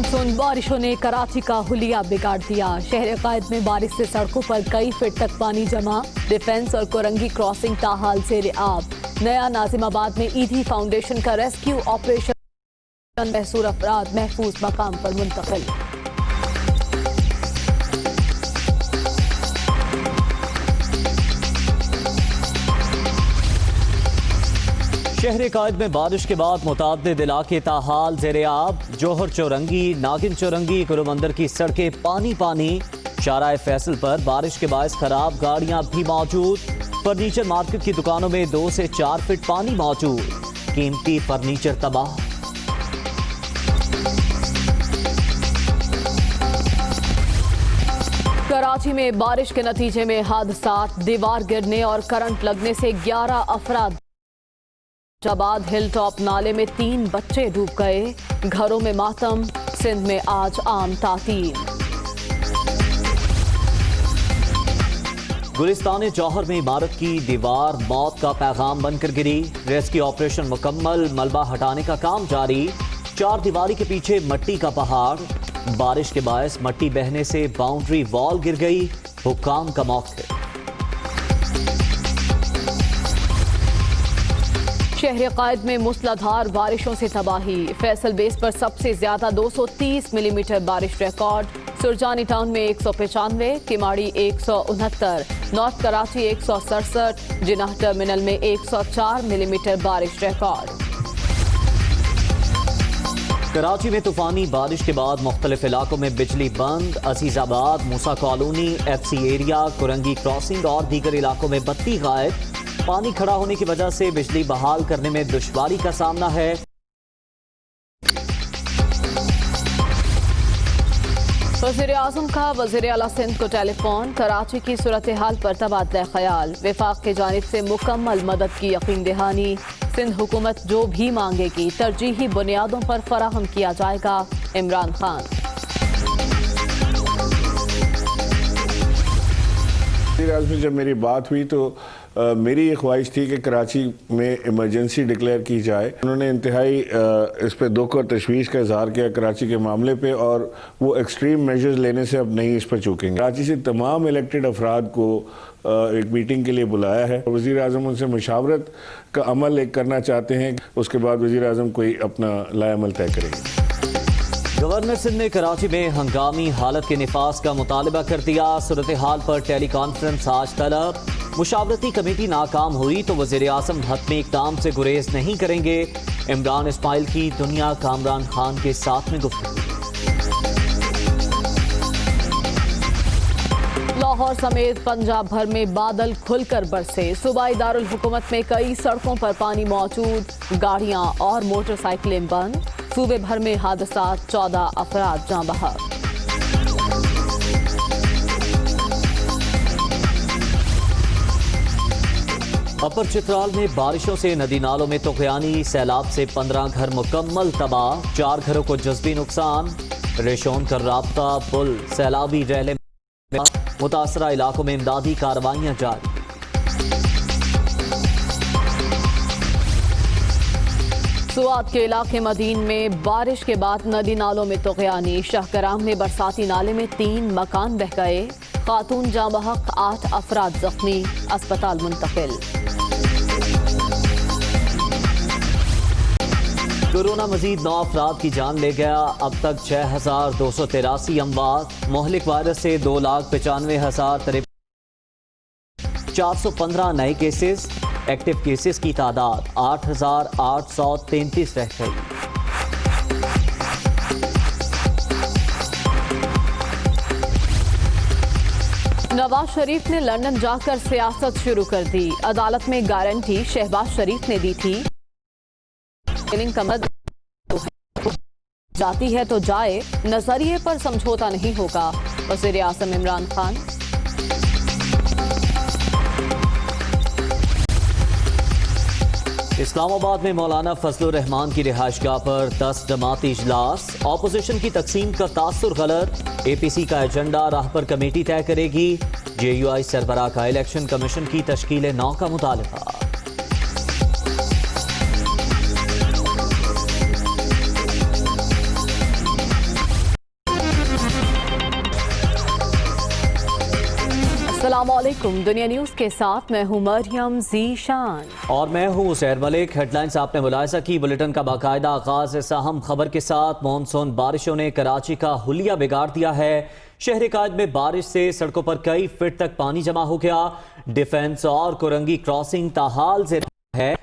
Monsoon बारिशों ने कराची का हुलिया बिगाड़ दिया। शहर कायद में बारिश से सड़कों पर कई फीट तक पानी जमा। डिफेंस और कोरंगी क्रॉसिंग ताहाल जेर आब। नया नाजिमाबाद में ईदी फाउंडेशन का रेस्क्यू ऑपरेशन। महसूर अफराद महफूज मकाम पर मुंतकिल। शहर कायद में बारिश के बाद मुताद्दिद इलाके ताहाल ज़ेरे आब। जौहर चौरंगी, नागिन चौरंगी, गुरुमंदिर की सड़कें पानी पानी। शाहराह फैसल पर बारिश के बायस खराब गाड़ियां भी मौजूद। फर्नीचर मार्केट की दुकानों में 2 से 4 फीट पानी मौजूद। कीमती फर्नीचर तबाह। कराची में बारिश के नतीजे में हादसात। दीवार गिरने और करंट लगने से 11 अफराद। जाबाद हिल टॉप नाले में 3 बच्चे डूब गए। घरों में मातम। सिंध में आज आम तातील। गुलिस्तान जौहर में इमारत की दीवार मौत का पैगाम बनकर गिरी। रेस्क्यू ऑपरेशन मुकम्मल। मलबा हटाने का काम जारी। 4 दीवारी के पीछे मट्टी का पहाड़। बारिश के बायस मट्टी बहने से बाउंड्री वॉल गिर गई। हुक्काम का मौके। शहर कायद में मूसलाधार बारिशों से तबाही। फैसल बेस पर सबसे ज्यादा 230 मिलीमीटर बारिश रिकॉर्ड। सुरजानी टाउन में 195, किमाड़ी 169, नॉर्थ कराची 167, जिनाह टर्मिनल में 104 मिलीमीटर बारिश रिकॉर्ड। कराची में तूफानी बारिश के बाद मुख्तलिफ इलाकों में बिजली बंद। Azizabad, Musa colony, FC area, Korangi crossing और दीगर इलाकों में बत्ती गायब। पानी खड़ा होने की वजह से बिजली बहाल करने में दुश्वारी का सामना है। वज़ीर आज़म का वज़ीर आला सिंध को टेलीफोन। कराची की सूरत हाल पर तबादला ख्याल। वफाक की जानिब से मुकम्मल मदद की यकीन दहानी। सिंध हुकूमत जो भी मांगेगी तरजीही बुनियादों पर फराहम किया जाएगा। इमरान खान। में जब मेरी बात हुई तो मेरी ये ख्वाहिश थी कि कराची में इमरजेंसी डिक्लेयर की जाए। उन्होंने इंतहाई इस पे दुख और तशवीश का इजहार किया कराची के मामले पे, और वो एक्सट्रीम मेजर्स लेने से अब नहीं इस पर चूकेंगे। कराची से तमाम इलेक्टेड अफराद को एक मीटिंग के लिए बुलाया है। वज़ीर आज़म उनसे मुशावरत का अमल करना चाहते हैं। उसके बाद वज़ीर आज़म कोई अपना लाएअमल तय करेंगे। गवर्नर सिंध ने कराची में हंगामी हालत के निफाज का मुतालबा कर दिया। सूरत हाल पर टेली कॉन्फ्रेंस आज तलब। मुशावरती कमेटी नाकाम हुई तो वज़ीर आज़म हतमी इक़दाम से गुरेज नहीं करेंगे। इमरान इस्माइल की दुनिया कामरान खान के साथ में गुफ्तगू। लाहौर समेत पंजाब भर में बादल खुलकर बरसे। सूबाई दारुल हुकूमत में कई सड़कों पर पानी मौजूद। गाड़ियां और मोटरसाइकिलें बंद। सूबे भर में हादसात। 14 अफराद जाँ बहक। अपर चित्राल में बारिशों से नदी नालों में तुग़यानी। सैलाब से 15 घर मुकम्मल तबाह। 4 घरों को जज़बी नुकसान। रेशोन का राब्ता पुल सैलाबी रैले में। मुतासरा इलाकों में इमदादी कार्रवाइयां जारी। सुआत के इलाके मदीन में बारिश के बाद नदी नालों में तुग़यानी। शाहकराम में बरसाती नाले में 3 मकान बह गए। खातून जाँ बहक, 8 अफराद जख्मी। अस्पताल मुंतकिल। कोरोना मजीद 9 अफराद की जान ले गया। अब तक 6283 अमवात। मोहलिक वायरस से 2,95,000 415 नए केसेस। एक्टिव केसेस की तादाद 8,833 रह गई। नवाज शरीफ ने लंदन जाकर सियासत शुरू कर दी। अदालत में गारंटी शहबाज शरीफ ने दी थी। जाती है तो जाए, नजरिए पर समझौता नहीं होगा। वज़ीर आज़म इमरान खान। इस्लामाबाद में मौलाना फजलुर रहमान की रिहाइशगाह पर 10 जमाती इजलास। ऑपोजिशन की तकसीम का तासुर गलत। APC का एजेंडा राह पर कमेटी तय करेगी। JUI सरबराह का इलेक्शन कमीशन की तश्कील 9 का मुतालबा। अस्सलाम वालेकुम। दुनिया न्यूज के साथ मैं हूं मरियम ज़ीशान और मैं हूं उसैर मलिक। हेडलाइंस आपने मुलाहिजा की, बुलेटिन का बाकायदा आगाज इस अहम खबर के साथ। मॉनसून बारिशों ने कराची का हुलिया बिगाड़ दिया है। शहर कायद में बारिश से सड़कों पर कई फीट तक पानी जमा हो गया। डिफेंस और कुरंगी क्रॉसिंग ताहाल से है।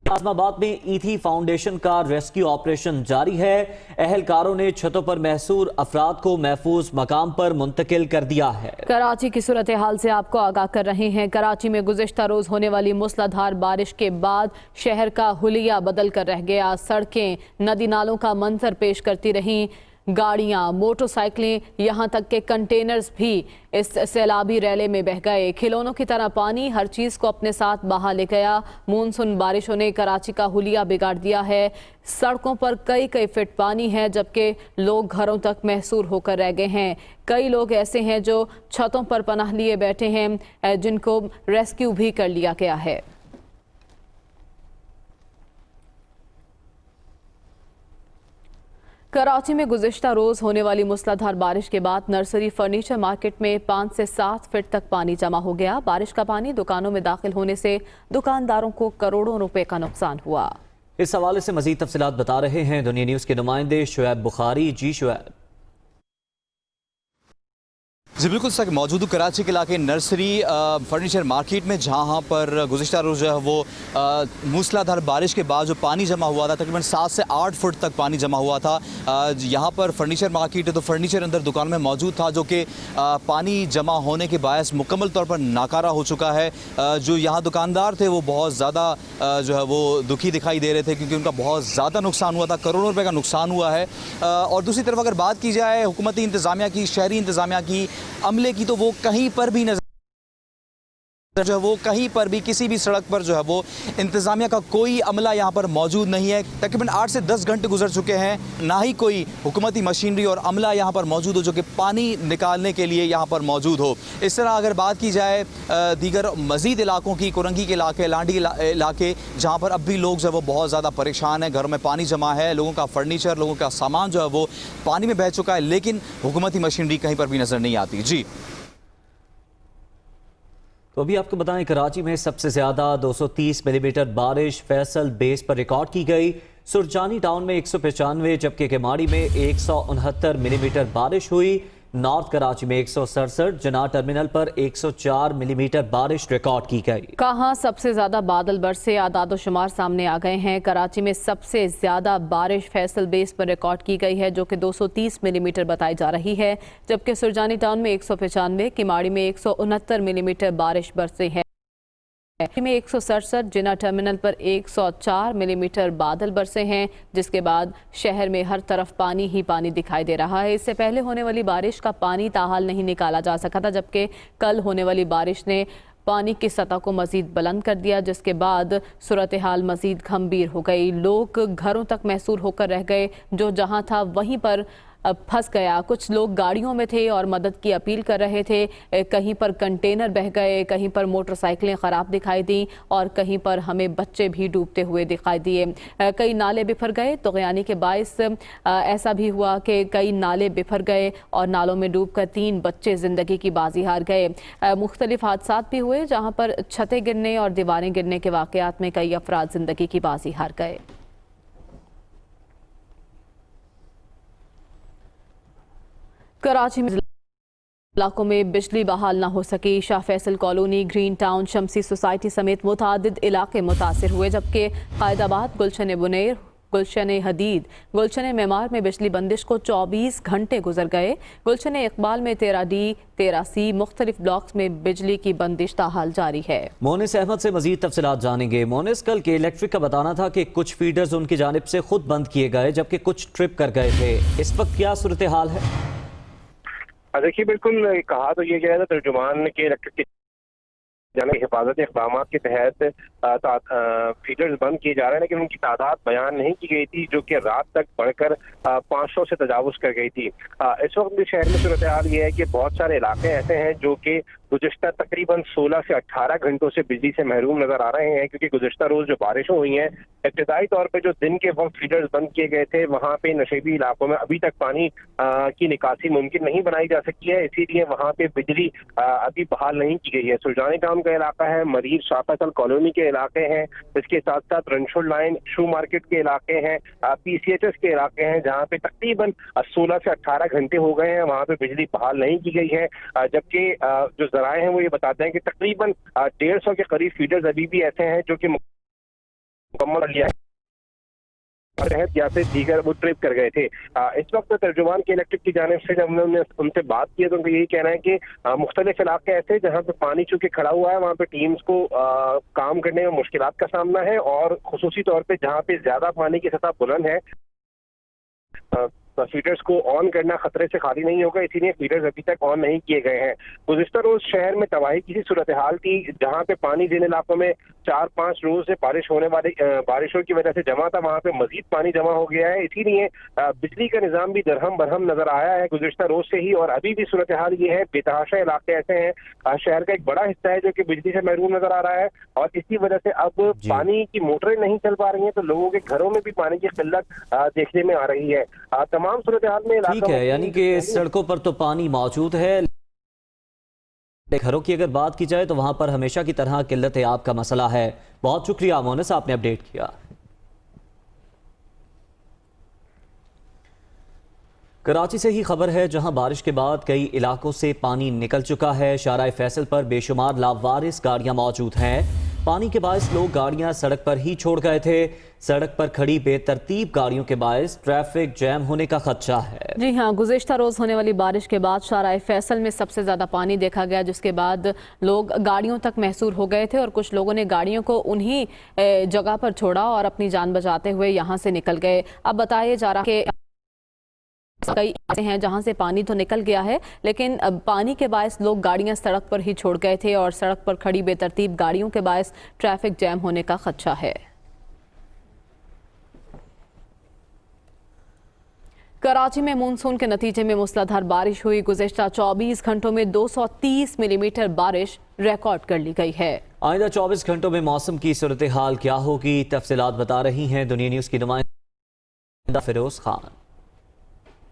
आजमाबाद में ईथी फाउंडेशन का रेस्क्यू ऑपरेशन जारी है। अहलकारों ने छतों पर महसूर अफराद को महफूज मकाम पर मुंतकिल कर दिया है। कराची की सूरत हाल से आपको आगाह कर रहे हैं। कराची में गुज़िश्ता रोज होने वाली मूसलाधार बारिश के बाद शहर का हुलिया बदल कर रह गया। सड़कें नदी नालों का मंजर पेश करती रहीं। गाड़ियां, मोटरसाइकिलें, यहाँ तक के कंटेनर्स भी इस सैलाबी रैले में बह गए। खिलौनों की तरह पानी हर चीज़ को अपने साथ बहा ले गया। मानसून बारिशों ने कराची का हुलिया बिगाड़ दिया है। सड़कों पर कई फीट पानी है, जबकि लोग घरों तक महसूर होकर रह गए हैं। कई लोग ऐसे हैं जो छतों पर पनाह लिए बैठे हैं, जिनको रेस्क्यू भी कर लिया गया है। कराची में गुज़िश्ता रोज होने वाली मूसलाधार बारिश के बाद नर्सरी फर्नीचर मार्केट में 5 से 7 फीट तक पानी जमा हो गया। बारिश का पानी दुकानों में दाखिल होने से दुकानदारों को करोड़ों रुपए का नुकसान हुआ। इस हवाले से मजीद तफसीलात बता रहे हैं दुनिया न्यूज के नुमाइंदे शुएब बुखारी। जी शुएब। जी बिल्कुल सर, मौजूद कराची के इलाके नर्सरी फर्नीचर मार्केट में, जहाँ पर गुज़िश्ता रोज़ जो है वो मूसलाधार बारिश के बाद जो पानी जमा हुआ था, तकरीबन 7 से 8 फुट तक पानी जमा हुआ था। यहाँ पर फर्नीचर मार्केट है तो फर्नीचर अंदर दुकान में मौजूद था, जो कि पानी जमा होने के बायस मुकम्मल तौर पर नाकारा हो चुका है। जो यहाँ दुकानदार थे वो बहुत ज़्यादा जो है वो दुखी दिखाई दे रहे थे, क्योंकि उनका बहुत ज़्यादा नुकसान हुआ था, करोड़ों रुपये का नुकसान हुआ है। और दूसरी तरफ अगर बात की जाए हुकूमती इंतज़ामिया की, शहरी इंतज़ामिया की, अमले की, तो वो कहीं पर भी नजर जो है वो कहीं पर भी किसी भी सड़क पर जो है वो इंतज़ामिया का कोई अमला यहाँ पर मौजूद नहीं है। तकरीबन 8 से 10 घंटे गुजर चुके हैं, ना ही कोई हुकूमती मशीनरी और अमला यहाँ पर मौजूद हो जो कि पानी निकालने के लिए यहाँ पर मौजूद हो। इस तरह अगर बात की जाए दीगर मज़ीद इलाकों की, कुरंगी के इलाके, लांडी इलाके, जहाँ पर अब भी लोग जो है वो बहुत ज़्यादा परेशान हैं। घरों में पानी जमा है, लोगों का फर्नीचर, लोगों का सामान जो है वो पानी में बह चुका है, लेकिन हुकूमती मशीनरी कहीं पर भी नज़र नहीं आती। जी तो अभी आपको बताएं, कराची में सबसे ज्यादा 230 मिलीमीटर बारिश फैसल बेस पर रिकॉर्ड की गई। सुरजानी टाउन में 195, जबकि केमाड़ी में 169 मिलीमीटर बारिश हुई। नॉर्थ कराची में 167, जना टर्मिनल पर 104 मिलीमीटर बारिश रिकॉर्ड की गई। कहां सबसे ज्यादा बादल बरसे, आदाद शुमार सामने आ गए हैं। कराची में सबसे ज्यादा बारिश फैसल बेस पर रिकॉर्ड की गई है, जो कि 230 मिलीमीटर बताई जा रही है, जबकि सुरजानी टाउन में 195, किमाड़ी में 169 मिलीमीटर बारिश बरसे है। में 167, जिना टर्मिनल पर 104 मिलीमीटर बादल बरसे हैं, जिसके बाद शहर में हर तरफ पानी ही पानी दिखाई दे रहा है। इससे पहले होने वाली बारिश का पानी ताहाल नहीं निकाला जा सका था, जबकि कल होने वाली बारिश ने पानी की सतह को मजीद बुलंद कर दिया, जिसके बाद सूरत हाल मजीद गंभीर हो गई। लोग घरों तक महसूर होकर रह गए, जो जहां था वहीं पर फंस गया। कुछ लोग गाड़ियों में थे और मदद की अपील कर रहे थे। कहीं पर कंटेनर बह गए, कहीं पर मोटरसाइकिलें ख़राब दिखाई दी और कहीं पर हमें बच्चे भी डूबते हुए दिखाई दिए। कई नाले बिफर गए, तो यानी के बाइस ऐसा भी हुआ कि कई नाले बिफर गए और नालों में डूबकर 3 बच्चे ज़िंदगी की बाजी हार गए। मुख्तलिफ हादसात भी हुए, जहाँ पर छतें गिरने और दीवारें गिरने के वाक़यात में कई अफराद ज़िंदगी की बाजी हार गए। कराची में इलाकों में बिजली बहाल न हो सकी। Shah Faisal colony, Green Town, Shamsi society समेत मुतादिद इलाके मुतासिर हुए, जबकि कायदाबाद, गुलशन बुनेर, गुलशन हदीद, गुलशन मेमार में बिजली बंदिश को 24 घंटे गुजर गए। गुलशन इकबाल में 13D, 13C मुख्तलिफ ब्लॉक्स में बिजली की बंदिश ताहाल जारी है। मोनिस अहमद से मजीद तफसीलात जानेंगे। मोनिस, कल के इलेक्ट्रिक का बताना था कि कुछ फीडर्स उनकी जानिब से खुद बंद किए गए, जबकि कुछ ट्रिप कर गए थे। इस वक्त क्या सूरत हाल है? देखिए, बिल्कुल कहा तो ये गया था तर्जुमान के इलेक्ट्रिक के यानी हिफाजती इक़दाम के तहत फीडर्स बंद किए जा रहे हैं, लेकिन उनकी तादाद बयान नहीं की गई थी, जो कि रात तक बढ़कर 500 से तजावुज़ कर गई थी। इस वक्त भी शहर में सूरत हाल ये है कि बहुत सारे इलाके ऐसे हैं जो कि गुज़िश्ता तकरीबन 16 से 18 घंटों से बिजली से महरूम नजर आ रहे हैं, क्योंकि गुज़िश्ता रोज जो बारिशें हुई हैं, इब्तिदाई तौर पे जो दिन के वक्त फीडर्स बंद किए गए थे, वहाँ पे नशेबी इलाकों में अभी तक पानी की निकासी मुमकिन नहीं बनाई जा सकी है, इसीलिए वहाँ पे बिजली अभी बहाल नहीं की गई है। सुरजानी टाउन का इलाका है, मरीर शाफासल कॉलोनी के इलाके हैं, इसके साथ साथ रनशुल लाइन शू मार्केट के इलाके हैं, PCHS के इलाके हैं, जहाँ पे तकरीबन 16 से 18 घंटे हो गए हैं, वहाँ पे बिजली बहाल नहीं की गई है। जबकि जो जराए हैं वो ये बताते हैं कि तकरीबन 150 के करीब फीडर्स अभी भी ऐसे हैं जो कि मुकम्मल लिया है या फिर दीगर वो ट्रिप कर गए थे। इस वक्त तर्जुमान के इलेक्ट्रिक की जानिब से जब हमने उनसे बात की तो उनका यही कहना है कि मुख्तलिफ इलाके ऐसे जहाँ पे पानी चूंकि खड़ा हुआ है, वहाँ पे टीम्स को काम करने में मुश्किलात का सामना है, और खुसूसी तौर पे जहाँ पे ज्यादा पानी की सतह बुलंद है, फीडर्स को ऑन करना खतरे से खाली नहीं होगा, इसीलिए फीडर्स अभी तक ऑन नहीं किए गए हैं। गुज़िश्ता रोज शहर में तबाही की सी सूरत हाल थी, जहाँ पे पानी जिन इलाकों में 4-5 रोज से बारिश होने वाली बारिशों की वजह से जमा था, वहाँ पे मजीद पानी जमा हो गया है, इसीलिए बिजली का निज़ाम भी दरहम बरहम नजर आया है गुज़िश्ता रोज से ही। और अभी भी सूरत हाल ये है, बेतहाशा इलाके ऐसे हैं, शहर का एक बड़ा हिस्सा है जो कि बिजली से महरूम नजर आ रहा है, और इसी वजह से अब पानी की मोटरें नहीं चल पा रही हैं, तो लोगों के घरों में भी पानी की किल्लत देखने में आ रही है। तमाम सूरत हाल में ठीक है, यानी कि सड़कों पर तो पानी मौजूद है, घरों की अगर बात की जाए तो वहां पर हमेशा की तरह किल्लत आब का मसला है। बहुत शुक्रिया मोनस, आपने अपडेट किया। कराची से ही खबर है, जहां बारिश के बाद कई इलाकों से पानी निकल चुका है। शाराए फैसल पर बेशुमार लावारिस गाड़ियां मौजूद हैं। पानी के बायस लोग गाड़ियां सड़क पर ही छोड़ गए थे। सड़क पर खड़ी बेतरतीब गाड़ियों के बायस ट्रैफिक जैम होने का खदशा है। जी हाँ, गुज़िश्ता रोज होने वाली बारिश के बाद शाराए फैसल में सबसे ज्यादा पानी देखा गया, जिसके बाद लोग गाड़ियों तक महसूर हो गए थे, और कुछ लोगों ने गाड़ियों को उन्हीं जगह पर छोड़ा और अपनी जान बचाते हुए यहाँ से निकल गए। अब बताया जा रहा है कई ऐसे हैं जहां से पानी तो निकल गया है, लेकिन पानी के बायस लोग गाड़ियां सड़क पर ही छोड़ गए थे, और सड़क पर खड़ी बेतरतीब गाड़ियों के बायस ट्रैफिक जैम होने का खदशा है। कराची में मानसून के नतीजे में मूसलाधार बारिश हुई। गुज़िश्ता 24 घंटों में 230 मिलीमीटर बारिश रिकॉर्ड कर ली गई है। आइंदा 24 घंटों में मौसम की सूरत हाल क्या होगी, तफसीलात बता रही हैं दुनिया न्यूज़ की नुमाइंदा फिरोज खान।